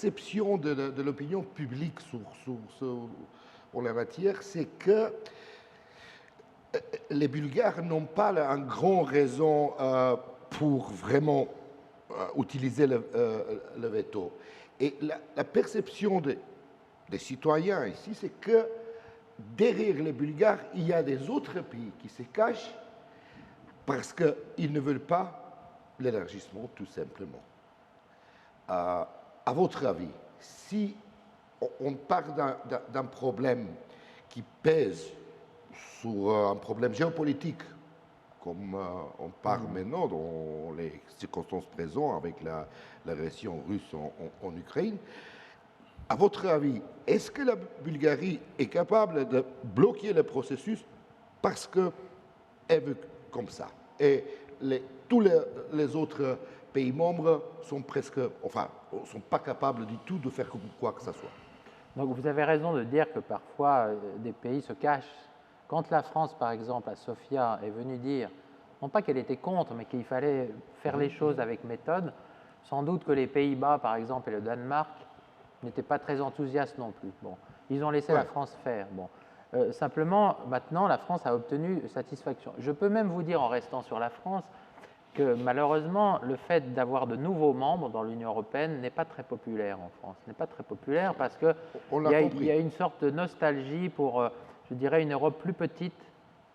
perception de l'opinion publique pour la matière, c'est que les Bulgares n'ont pas un grand raison pour vraiment utiliser le veto. Et la perception des citoyens ici, c'est que derrière les Bulgares, il y a des autres pays qui se cachent parce qu'ils ne veulent pas l'élargissement, tout simplement. À votre avis, si on parle d'un problème qui pèse sur un problème géopolitique, comme on parle maintenant dans les circonstances présentes avec l'agression russe en Ukraine, à votre avis, est-ce que la Bulgarie est capable de bloquer le processus parce qu'elle veut comme ça? Et tous les autres pays membres sont presque, enfin, sont pas capables du tout de faire quoi que ce soit. Donc vous avez raison de dire que parfois des pays se cachent. Quand la France, par exemple, à Sofia, est venue dire, non pas qu'elle était contre, mais qu'il fallait faire les choses avec méthode, sans doute que les Pays-Bas, par exemple, et le Danemark n'étaient pas très enthousiastes non plus. Bon, ils ont laissé la France faire. Bon. Simplement, maintenant, la France a obtenu satisfaction. Je peux même vous dire, en restant sur la France, que malheureusement, le fait d'avoir de nouveaux membres dans l'Union européenne n'est pas très populaire en France. N'est pas très populaire parce qu'il y a une sorte de nostalgie pour, je dirais, une Europe plus petite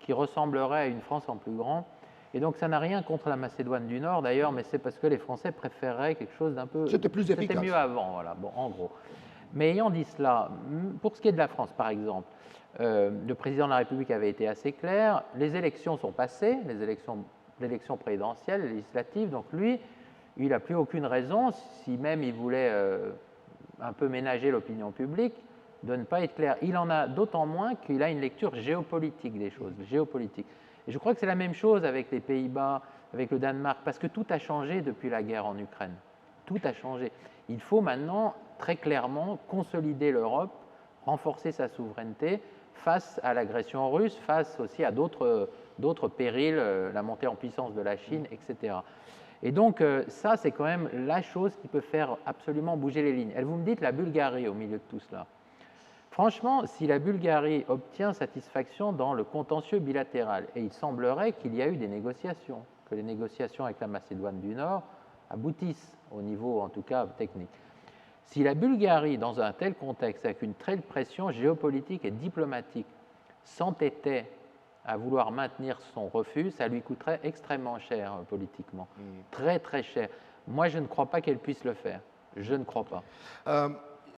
qui ressemblerait à une France en plus grand. Et donc, ça n'a rien contre la Macédoine du Nord, d'ailleurs, mais c'est parce que les Français préféraient quelque chose d'un peu… C'était plus efficace. C'était mieux avant, voilà, bon, en gros. Mais ayant dit cela, pour ce qui est de la France, par exemple, le président de la République avait été assez clair, les élections sont passées, l'élection présidentielle, législative, donc lui, il n'a plus aucune raison, si même il voulait un peu ménager l'opinion publique, de ne pas être clair. Il en a d'autant moins qu'il a une lecture géopolitique des choses, géopolitique. Et je crois que c'est la même chose avec les Pays-Bas, avec le Danemark, parce que tout a changé depuis la guerre en Ukraine. Tout a changé. Il faut maintenant, très clairement, consolider l'Europe, renforcer sa souveraineté face à l'agression russe, face aussi à d'autres périls, la montée en puissance de la Chine, etc. Et donc, ça, c'est quand même la chose qui peut faire absolument bouger les lignes. Et vous me dites la Bulgarie au milieu de tout cela. Franchement, si la Bulgarie obtient satisfaction dans le contentieux bilatéral, et il semblerait qu'il y a eu des négociations, que les négociations avec la Macédoine du Nord aboutissent au niveau, en tout cas, technique. Si la Bulgarie, dans un tel contexte, avec une telle pression géopolitique et diplomatique, s'entêtait à vouloir maintenir son refus, ça lui coûterait extrêmement cher politiquement, très très cher. Moi, je ne crois pas qu'elle puisse le faire. Je ne crois pas.